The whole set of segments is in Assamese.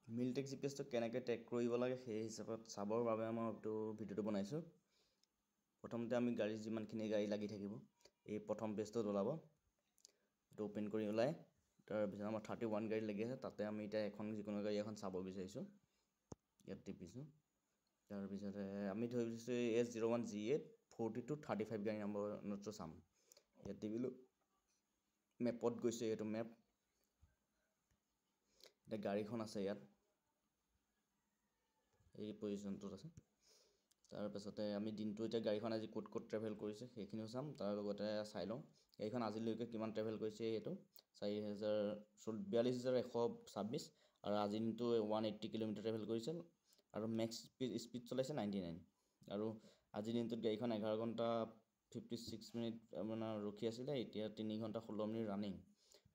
মিলটেক জিপিএছটো কেনেকৈ ট্ৰেক কৰিব লাগে সেই হিচাপত চাবৰ বাবে মই এইটো ভিডিঅ'টো বনাইছোঁ। প্ৰথমতে আমি যিমানখিনি গাড়ী লাগি থাকিব এই প্ৰথম পেজটোত ওলাব, এইটো অ'পেন কৰি ওলাই তাৰপিছত আমাৰ 31 গাড়ী লাগি আছে, তাতে আমি এতিয়া যিকোনো গাড়ী এখন চাব বিচাৰিছোঁ। ইয়াত টিপিছোঁ। তাৰপিছতে আমি ধৰিছোঁ S01G8 4235 গাড়ী নম্বৰটো চাম। ইয়াত টিপিলোঁ, মেপত গৈছোঁ, এইটো মেপ। এতিয়া গাড়ীখন আছে ইয়াত, এই পজিশ্যনটোত আছে। তাৰপাছতে আমি দিনটো এতিয়া গাড়ীখন আজি ক'ত ট্ৰেভেল কৰিছে সেইখিনিও চাম, তাৰ লগতে চাই লওঁ গাড়ীখন আজিলৈকে কিমান ট্ৰেভেল কৰিছে। এইটো 42,126 আৰু আজিৰ দিনটো 180 কিলোমিটাৰ ট্ৰেভেল কৰিছিল আৰু মেক্স স্পীড চলাইছে 99। আৰু আজিৰ দিনটোত গাড়ীখন 11 ঘণ্টা 56 মিনিট আপোনাৰ ৰখি আছিলে, এতিয়া 3 ঘণ্টা 16 মিনিট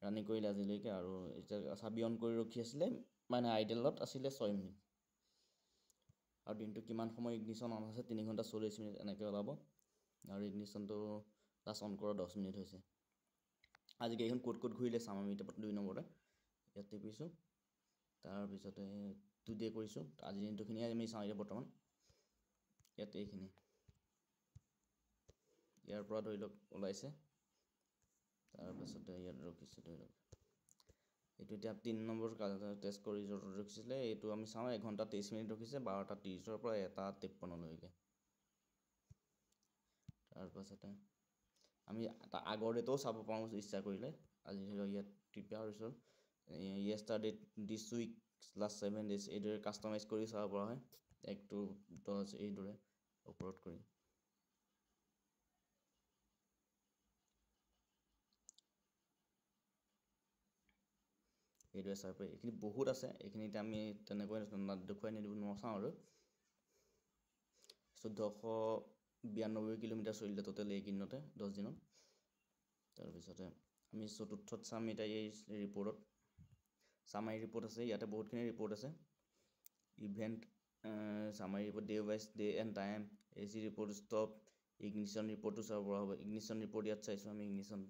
ৰানিং কৰিলে আজিলৈকে। আৰু এতিয়া চাবি অন কৰি ৰখি আছিলে, মানে আইডেলত আছিলে 6 মিনিট। আৰু দিনটো কিমান সময় ইগনিশ্যন অন আছে 3 ঘণ্টা 40 মিনিট এনেকৈ ওলাব। আৰু ইগনিশ্যনটো লাষ্ট অন কৰা 10 মিনিট হৈছে। আজি গাড়ীখন ক'ত ঘূৰিলে চাম আমি এতিয়া 2 নম্বৰতে। ইয়াত টিপিছোঁ, তাৰপিছতে টুডে কৰিছোঁ। আজিৰ দিনটোখিনিয়ে আমি চাওঁ এতিয়া বৰ্তমান। ইয়াত এইখিনি ইয়াৰ পৰা ধৰি লওক ওলাইছে, তাৰপাছতে ইয়াত ৰখিছোঁ ধৰি লওক। এইটো এতিয়া 3 নম্বৰ টেষ্ট কৰি য'ত ৰখিছিলে এইটো আমি চাওঁ। 1 ঘণ্টা 23 মিনিট ৰখিছে, 12:30 পৰা 1:53লৈকে। তাৰপাছতে আমি আগৰ ডেটও চাব পাৰোঁ ইচ্ছা কৰিলে। আজি ধৰি লওক ইয়াত টিপা হৈছোঁ, য়েষ্টাৰডে দিছ উইক লাষ্ট 7 days এইদৰে কাষ্টমাইজ কৰি চাব পৰা হয়। 1 to 10 এইদৰে ওপৰত কৰি। এইদৰে চাব পাৰি। এইখিনি বহুত আছে, এইখিনিতে আমি তেনেকৈ দেখুৱাই নচাওঁ আৰু। 1492 কিলোমিটাৰ চলিলে টোটেল এইকেইদিনতে 10 দিনত। তাৰপিছতে আমি চতুৰ্থত চাম এতিয়া এই ৰিপৰ্টত। চামাৰী ৰিপৰ্ট আছে, ইয়াতে বহুতখিনি ৰিপৰ্ট আছে। Event summary report, day wise, day and time, AC report, stop, ignition ৰিপৰ্টটো চাব পৰা হ'ব। ইগনিশ্যন ৰিপৰ্ট ইয়াত চাইছোঁ আমি, ইগনিশ্যন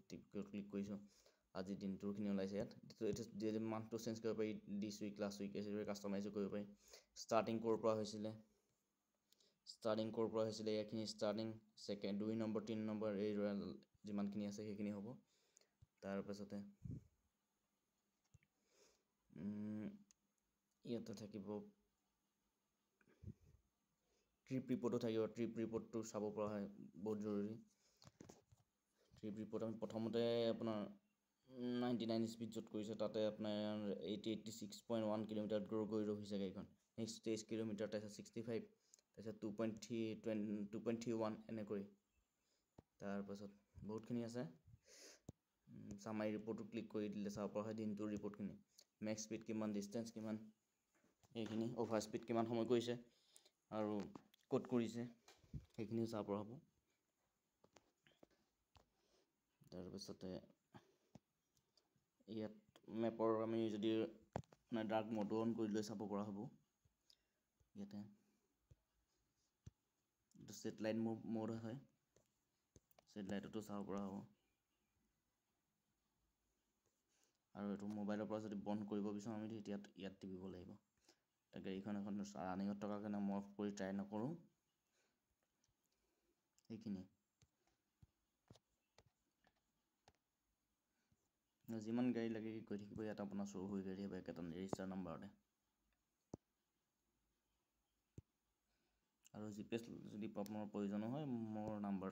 ক্লিক কৰিছোঁ। আজিৰ দিনটোৰখিনি ওলাইছে ইয়াত। এইটো মান্থটো চেঞ্জ কৰিব পাৰি, দিছ উইক, লাষ্ট উইক এইদৰে কাষ্টমাইজো কৰিব পাৰি। ষ্টাৰ্টিং ক'ৰ পৰা হৈছিলে এইখিনি ষ্টাৰ্টিং, 2 নম্বৰ 3 নম্বৰ এইদৰে যিমানখিনি আছে সেইখিনি হ'ব। তাৰপাছতে ইয়াতে থাকিব ট্ৰিপ ৰিপৰ্টো থাকিব। ট্ৰিপ ৰিপৰ্টটো চাব পৰা হয়, বহুত জৰুৰী। ট্ৰিপ ৰিপৰ্ট আমি প্ৰথমতে আপোনাৰ 99 স্পীড য'ত কৰিছে তাতে আপোনাৰ 86.1 কিলোমিটাৰত গৈ ৰখিছে গাড়ীখন। নেক্সট 23 কিলোমিটাৰ, তাৰপিছত 65, তাৰপিছত 2.31 এনেকৈ। তাৰপাছত বহুতখিনি আছে। চামাৰী ৰিপৰ্টটো ক্লিক কৰি দিলে চাব পৰা হয় দিনটোৰ ৰিপৰ্টখিনি। মেক্স স্পীড কিমান, ডিষ্টেঞ্চ কিমান, এইখিনি অভাৰ স্পীড কিমান সময় কৰিছে আৰু ক'ত কৰিছে সেইখিনিও চাব পৰা হ'ব। তাৰপিছতে ইয়াত মেপৰ আমি যদি ডাৰ্ক মডটো অন কৰি লৈ চাব পৰা হ'ব। ইয়াতে এইটো ছেটেলাইট মোড হয়, ছেটেলাইটতো চাব পৰা হ'ব। আৰু এইটো মোবাইলৰ পৰা যদি বন্ধ কৰিব বিচাৰোঁ আমি তেতিয়া ইয়াত টিপিব লাগিব। এতিয়া গাড়ীখন এখন ৰানিঙত থকাৰ কাৰণে মই অফ কৰি ট্ৰাই নকৰোঁ। সেইখিনি যিমান গাড়ী লাগে গৈ থাকিব, ইয়াত আপোনাৰ শ্ব' হৈ গৈ থাকিব একেটা ৰেজিষ্টাৰ নাম্বাৰতে। আৰু GPS যদি আপোনাৰ প্ৰয়োজন হয় মোৰ নাম্বাৰ